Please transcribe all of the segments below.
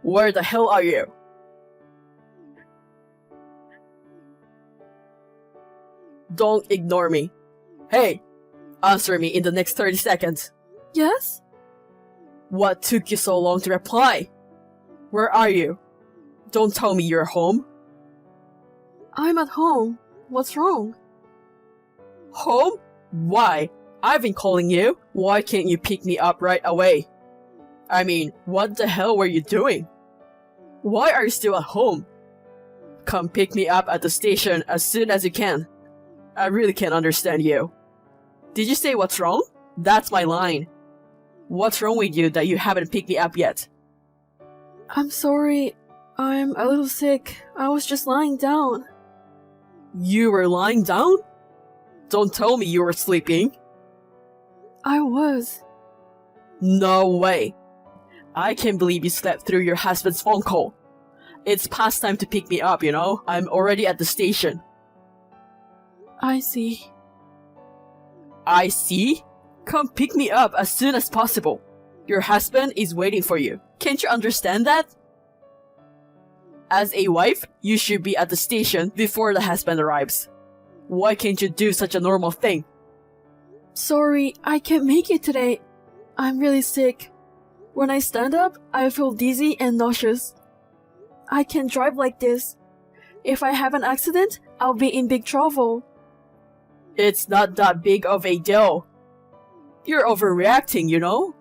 Where the hell are you? Don't ignore me. Hey, answer me in the next 30 seconds. Yes? What took you so long to reply? Where are you? Don't tell me you're home. I'm at home. What's wrong? Home? Why? I've been calling you. Why can't you pick me up right away? I mean, what the hell were you doing? Why are you still at home? Come pick me up at the station as soon as you can. I really can't understand you. Did you say what's wrong? That's my line. What's wrong with you that you haven't picked me up yet? I'm sorry. I'm a little sick. I was just lying down. You were lying down? Don't tell me you were sleeping. I was. No way. I can't believe you slept through your husband's phone call. It's past time to pick me up, you know? I'm already at the station. I see. I see? Come pick me up as soon as possible. Your husband is waiting for you. Can't you understand that? As a wife, you should be at the station before the husband arrives. Why can't you do such a normal thing? Sorry, I can't make it today. I'm really sick. When I stand up, I feel dizzy and nauseous. I can't drive like this. If I have an accident, I'll be in big trouble. It's not that big of a deal. You're overreacting, you know?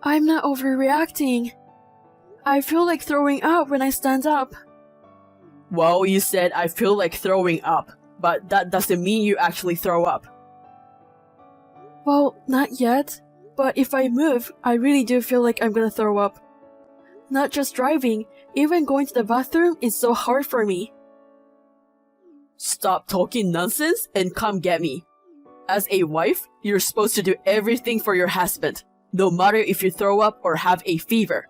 I'm not overreacting. I feel like throwing up when I stand up. Well, you said I feel like throwing up, but that doesn't mean you actually throw up. Well, not yet. But if I move, I really do feel like I'm gonna throw up. Not just driving, even going to the bathroom is so hard for me. Stop talking nonsense and come get me. As a wife, you're supposed to do everything for your husband, no matter if you throw up or have a fever.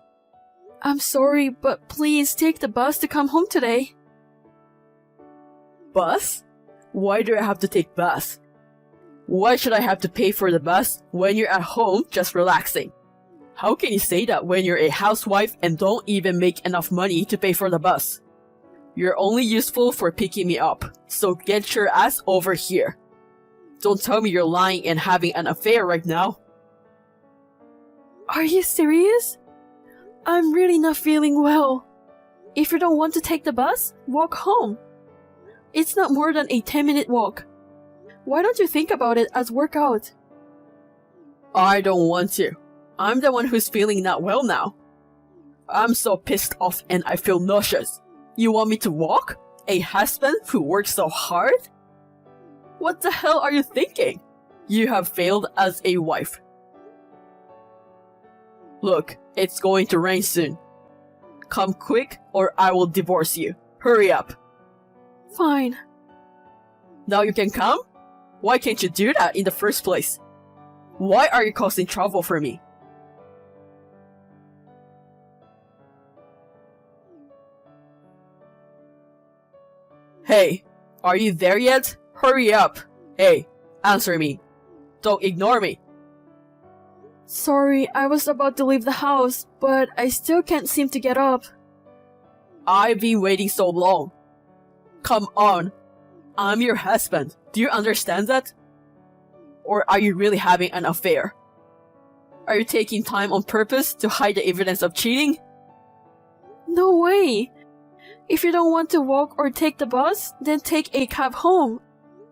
I'm sorry, but please take the bus to come home today. Bus? Why do I have to take bus? Why should I have to pay for the bus when you're at home just relaxing? How can you say that when you're a housewife and don't even make enough money to pay for the bus? You're only useful for picking me up, so get your ass over here. Don't tell me you're lying and having an affair right now. Are you serious? I'm really not feeling well. If you don't want to take the bus, walk home. It's not more than a 10-minute walk. Why don't you think about it as workout? I don't want to. I'm the one who's feeling not well now. I'm so pissed off and I feel nauseous. You want me to walk? A husband who works so hard? What the hell are you thinking? You have failed as a wife. Look, it's going to rain soon. Come quick or I will divorce you. Hurry up. Fine. Now you can come? Why can't you do that in the first place? Why are you causing trouble for me? Hey, are you there yet? Hurry up. Hey, answer me. Don't ignore me. Sorry, I was about to leave the house, but I still can't seem to get up. I've been waiting so long. Come on. I'm your husband. Do you understand that? Or are you really having an affair? Are you taking time on purpose to hide the evidence of cheating? No way! If you don't want to walk or take the bus, then take a cab home.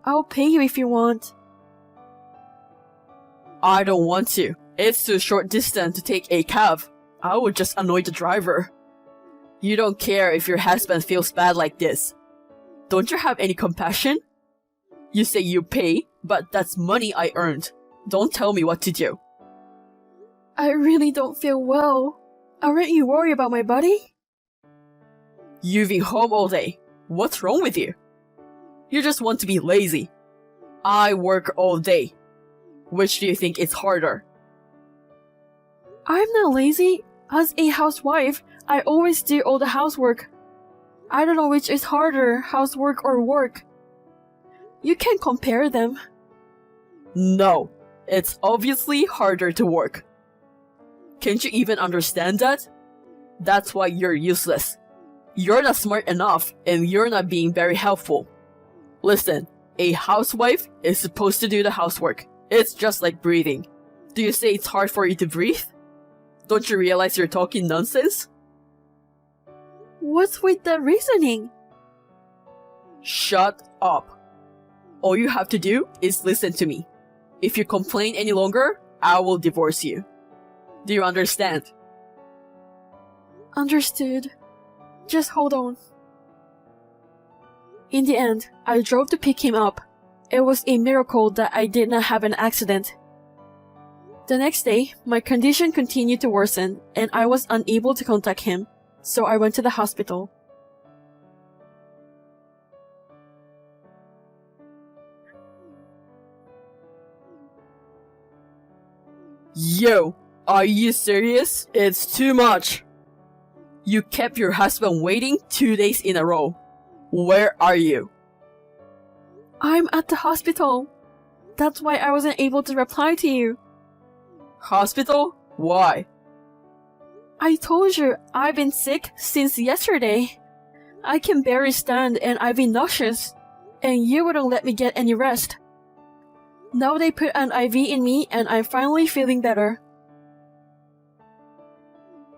I'll pay you if you want. I don't want to. It's too short distance to take a cab. I would just annoy the driver. You don't care if your husband feels bad like this. Don't you have any compassion? You say you pay, but that's money I earned. Don't tell me what to do. I really don't feel well. Aren't you worried about my body? You've been home all day. What's wrong with you? You just want to be lazy. I work all day. Which do you think is harder? I'm not lazy. As a housewife, I always do all the housework. I don't know which is harder, housework or work. You can't compare them. No, it's obviously harder to work. Can't you even understand that? That's why you're useless. You're not smart enough, and you're not being very helpful. Listen, a housewife is supposed to do the housework. It's just like breathing. Do you say it's hard for you to breathe? Don't you realize you're talking nonsense? What's with that reasoning? Shut up. All you have to do is listen to me. If you complain any longer, I will divorce you. Do you understand? Understood. Just hold on. In the end, I drove to pick him up. It was a miracle that I did not have an accident. The next day, my condition continued to worsen and I was unable to contact him, so I went to the hospital. Yo, are you serious? It's too much. You kept your husband waiting 2 days in a row. Where are you? I'm at the hospital. That's why I wasn't able to reply to you. Hospital? Why? I told you I've been sick since yesterday. I can barely stand and I've been nauseous, and you wouldn't let me get any rest. Now they put an IV in me and I'm finally feeling better.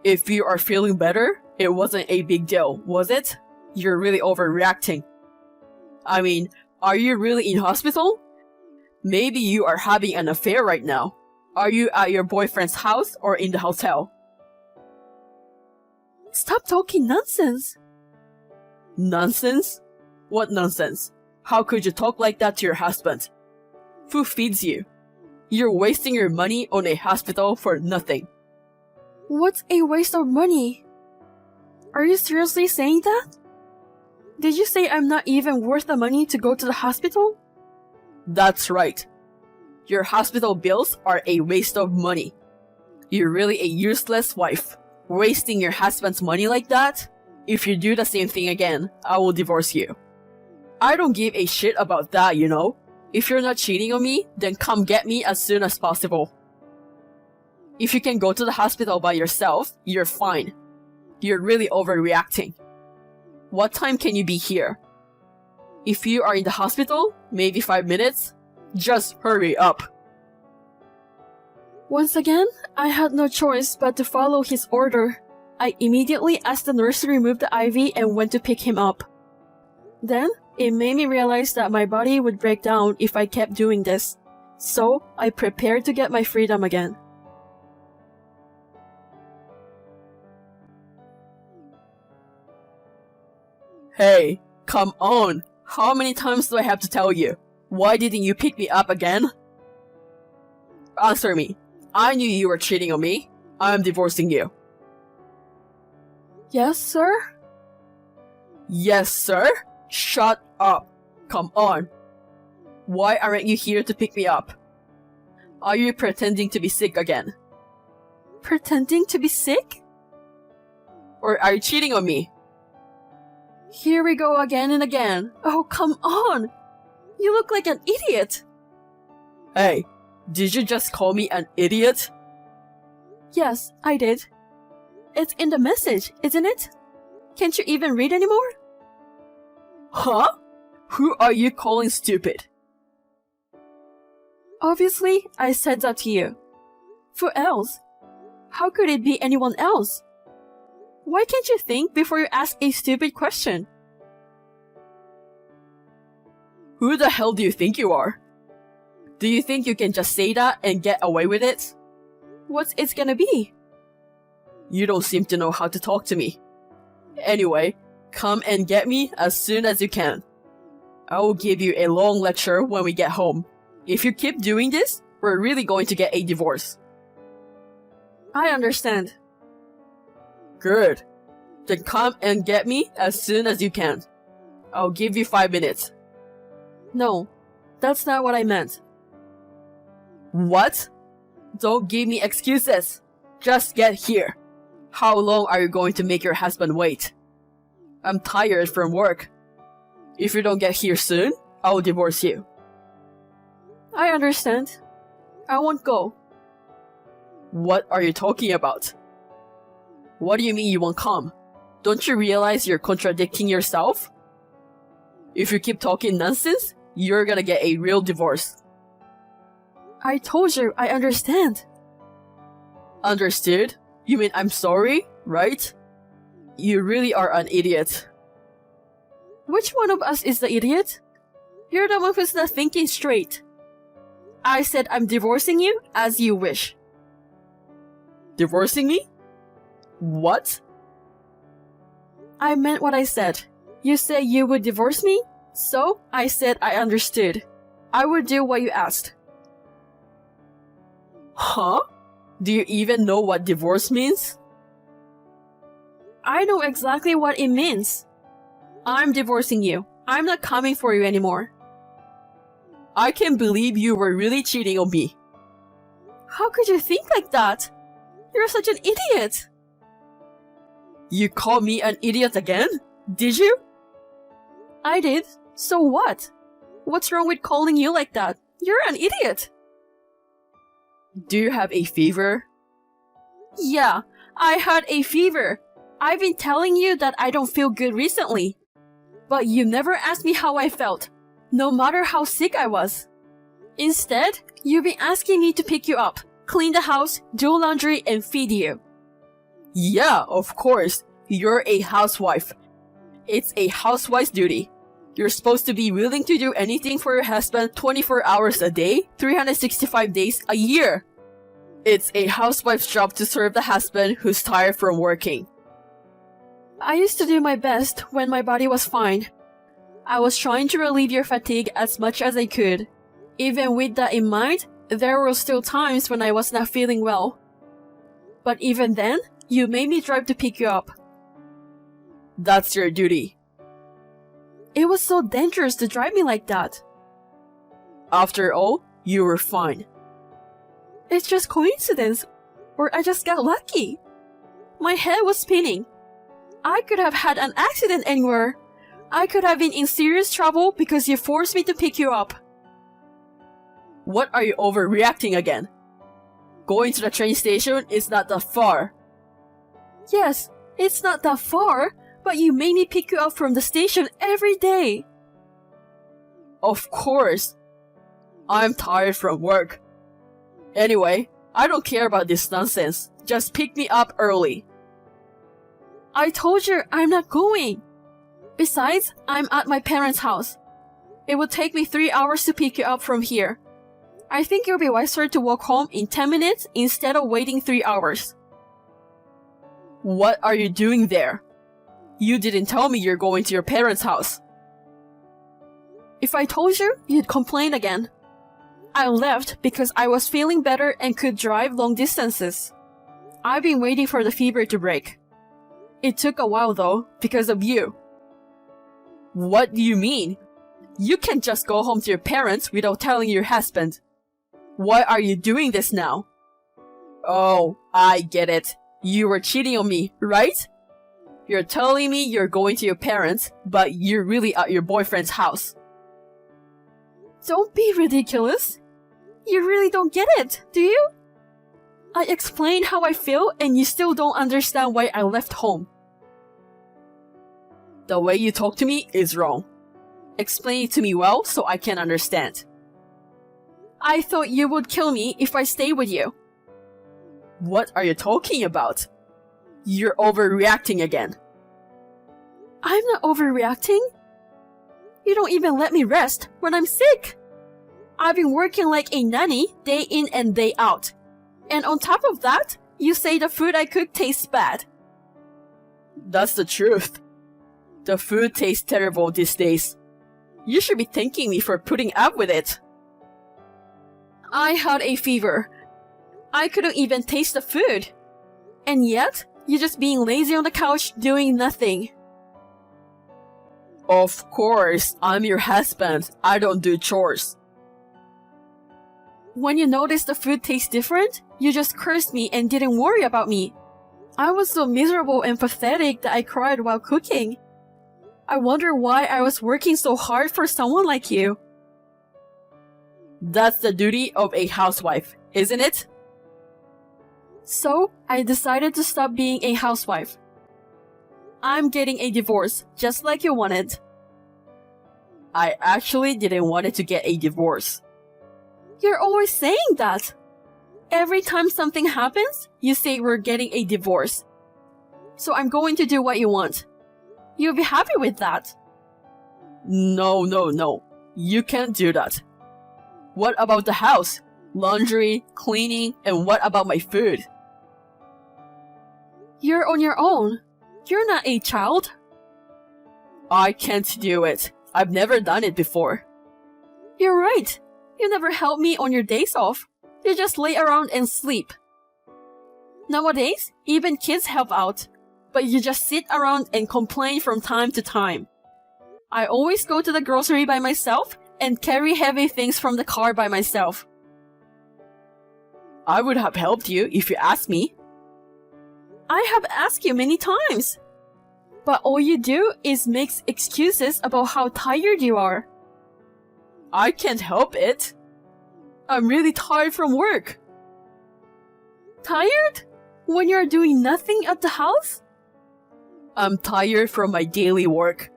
If you are feeling better, it wasn't a big deal, was it? You're really overreacting. I mean, are you really in hospital? Maybe you are having an affair right now. Are you at your boyfriend's house or in the hotel? Stop talking nonsense. Nonsense? What nonsense? How could you talk like that to your husband? Who feeds you? You're wasting your money on a hospital for nothing. What's a waste of money? Are you seriously saying that? Did you say I'm not even worth the money to go to the hospital? That's right. Your hospital bills are a waste of money. You're really a useless wife. Wasting your husband's money like that? If you do the same thing again, I will divorce you. I don't give a shit about that, you know? If you're not cheating on me, then come get me as soon as possible. If you can go to the hospital by yourself, you're fine. You're really overreacting. What time can you be here? If you are in the hospital, maybe 5 minutes. Just hurry up. Once again, I had no choice but to follow his order. I immediately asked the nurse to remove the IV and went to pick him up. Then, it made me realize that my body would break down if I kept doing this. So, I prepared to get my freedom again. Hey, come on. How many times do I have to tell you? Why didn't you pick me up again? Answer me. I knew you were cheating on me. I'm divorcing you. Yes, sir? Yes, sir? Shut up. Come on. Why aren't you here to pick me up? Are you pretending to be sick again? Pretending to be sick? Or are you cheating on me? Here we go again and again. Oh, come on. You look like an idiot. Hey, did you just call me an idiot? Yes, I did. It's in the message, isn't it? Can't you even read anymore? Huh? Who are you calling stupid? Obviously, I said that to you. Who else? How could it be anyone else? Why can't you think before you ask a stupid question? Who the hell do you think you are? Do you think you can just say that and get away with it? What's it gonna be? You don't seem to know how to talk to me. Anyway, come and get me as soon as you can. I will give you a long lecture when we get home. If you keep doing this, we're really going to get a divorce. I understand. Good. Then come and get me as soon as you can. I'll give you 5 minutes. No, that's not what I meant. What? Don't give me excuses. Just get here. How long are you going to make your husband wait? I'm tired from work. If you don't get here soon, I will divorce you. I understand. I won't go. What are you talking about? What do you mean you won't come? Don't you realize you're contradicting yourself? If you keep talking nonsense, you're gonna get a real divorce. I told you I understand. Understood? You mean I'm sorry, right? You really are an idiot. Which one of us is the idiot? You're the one who's not thinking straight. I said I'm divorcing you as you wish. Divorcing me? What? I meant what I said. You said you would divorce me, so I said I understood. I would do what you asked. Huh? Do you even know what divorce means? I know exactly what it means. I'm divorcing you. I'm not coming for you anymore. I can't believe you were really cheating on me. How could you think like that? You're such an idiot. You called me an idiot again? Did you? I did. So what? What's wrong with calling you like that? You're an idiot. Do you have a fever? Yeah, I had a fever. I've been telling you that I don't feel good recently. But you never asked me how I felt, no matter how sick I was. Instead, you've been asking me to pick you up, clean the house, do laundry, and feed you. Yeah, of course. You're a housewife. It's a housewife's duty. You're supposed to be willing to do anything for your husband 24 hours a day, 365 days a year. It's a housewife's job to serve the husband who's tired from working. I used to do my best when my body was fine. I was trying to relieve your fatigue as much as I could. Even with that in mind, there were still times when I was not feeling well. But even then, you made me drive to pick you up. That's your duty. It was so dangerous to drive me like that. After all, you were fine. It's just coincidence, or I just got lucky. My head was spinning. I could have had an accident anywhere. I could have been in serious trouble because you forced me to pick you up. What are you overreacting again? Going to the train station is not that far. Yes, it's not that far, but you made me pick you up from the station every day. Of course. I'm tired from work. Anyway, I don't care about this nonsense. Just pick me up early. I told you I'm not going. Besides, I'm at my parents' house. It would take me 3 hours to pick you up from here. I think it would be wiser to walk home in 10 minutes instead of waiting 3 hours. What are you doing there? You didn't tell me you're going to your parents' house. If I told you, you'd complain again. I left because I was feeling better and could drive long distances. I've been waiting for the fever to break. It took a while though, because of you. What do you mean? You can't just go home to your parents without telling your husband. Why are you doing this now? Oh, I get it. You were cheating on me, right? You're telling me you're going to your parents, but you're really at your boyfriend's house. Don't be ridiculous. You really don't get it, do you? I explained how I feel and you still don't understand why I left home. The way you talk to me is wrong. Explain it to me well so I can understand. I thought you would kill me if I stay with you. What are you talking about? You're overreacting again. I'm not overreacting. You don't even let me rest when I'm sick. I've been working like a nanny day in and day out. And on top of that, you say the food I cook tastes bad. That's the truth. The food tastes terrible these days. You should be thanking me for putting up with it. I had a fever. I couldn't even taste the food. And yet, you're just being lazy on the couch doing nothing. Of course, I'm your husband. I don't do chores. When you noticed the food tastes different, you just cursed me and didn't worry about me. I was so miserable and pathetic that I cried while cooking. I wonder why I was working so hard for someone like you. That's the duty of a housewife, isn't it? So, I decided to stop being a housewife. I'm getting a divorce, just like you wanted. I actually didn't want to get a divorce. You're always saying that. Every time something happens, you say we're getting a divorce. So I'm going to do what you want. You'll be happy with that. No. You can't do that. What about the house? Laundry, cleaning, and what about my food? You're on your own. You're not a child. I can't do it. I've never done it before. You're right. You never help me on your days off. You just lay around and sleep. Nowadays, even kids help out, but you just sit around and complain from time to time. I always go to the grocery by myself and carry heavy things from the car by myself. I would have helped you if you asked me. I have asked you many times. But all you do is make excuses about how tired you are. I can't help it. I'm really tired from work. Tired? When you're doing nothing at the house? I'm tired from my daily work.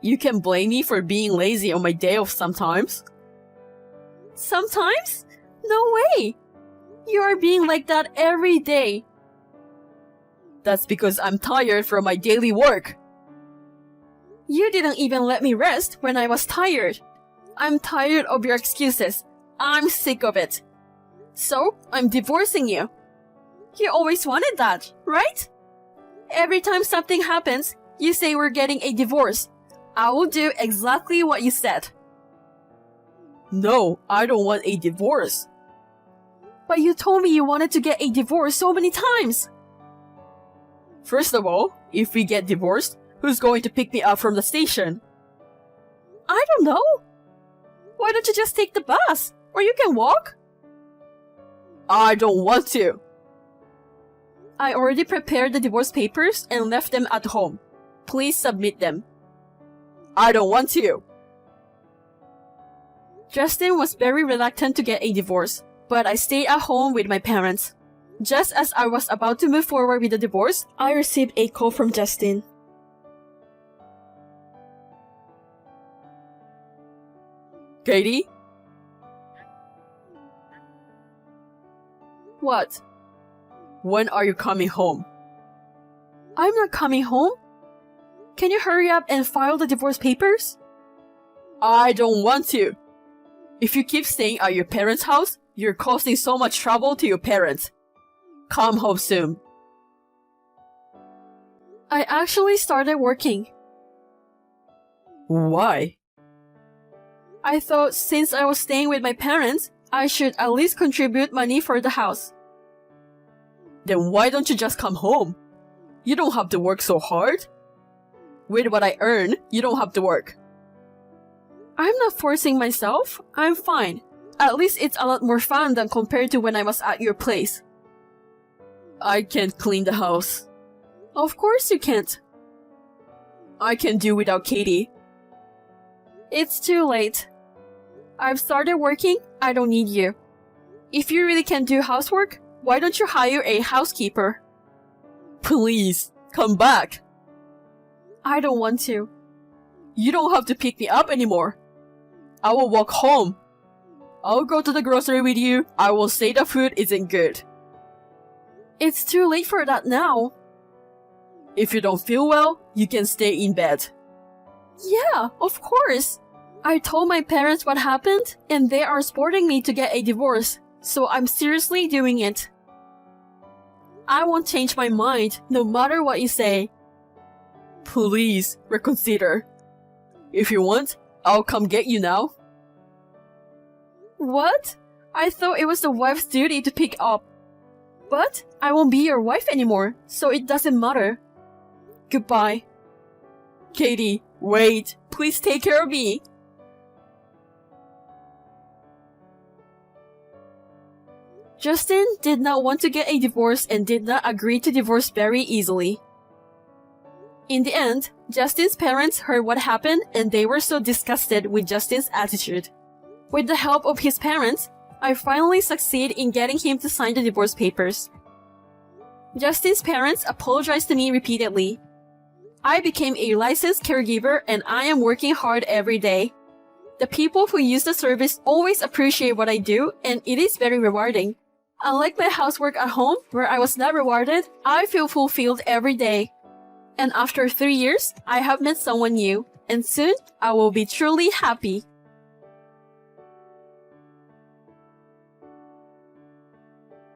You can blame me for being lazy on my day off sometimes. Sometimes? No way! You are being like that every day. That's because I'm tired from my daily work. You didn't even let me rest when I was tired. I'm tired of your excuses. I'm sick of it. So, I'm divorcing you. You always wanted that, right? Every time something happens, you say we're getting a divorce. I will do exactly what you said. No, I don't want a divorce. But you told me you wanted to get a divorce so many times. First of all, if we get divorced, who's going to pick me up from the station? I don't know. Why don't you just take the bus? Or you can walk? I don't want to. I already prepared the divorce papers and left them at home. Please submit them. I don't want to. Justin was very reluctant to get a divorce, but I stayed at home with my parents. Just as I was about to move forward with the divorce, I received a call from Justin. Katie? What? When are you coming home? I'm not coming home. Can you hurry up and file the divorce papers? I don't want to. If you keep staying at your parents' house, you're causing so much trouble to your parents. Come home soon. I actually started working. Why? I thought since I was staying with my parents, I should at least contribute money for the house. Then why don't you just come home? You don't have to work so hard. With what I earn, you don't have to work. I'm not forcing myself. I'm fine. At least it's a lot more fun than compared to when I was at your place. I can't clean the house. Of course you can't. I can do without Katie. It's too late. I've started working. I don't need you. If you really can't do housework, why don't you hire a housekeeper? Please, come back. I don't want to. You don't have to pick me up anymore. I will walk home. I'll go to the grocery with you. I will say the food isn't good. It's too late for that now. If you don't feel well, you can stay in bed. Yeah, of course. I told my parents what happened, and they are supporting me to get a divorce, so I'm seriously doing it. I won't change my mind, no matter what you say. Please, reconsider. If you want, I'll come get you now. What? I thought it was the wife's duty to pick up. But I won't be your wife anymore, so it doesn't matter. Goodbye. Katie, wait. Please take care of me. Justin did not want to get a divorce and did not agree to divorce very easily. In the end, Justin's parents heard what happened and they were so disgusted with Justin's attitude. With the help of his parents, I finally succeeded in getting him to sign the divorce papers. Justin's parents apologized to me repeatedly. I became a licensed caregiver and I am working hard every day. The people who use the service always appreciate what I do and it is very rewarding. Unlike my housework at home, where I was not rewarded, I feel fulfilled every day. And after 3 years, I have met someone new, and soon I will be truly happy.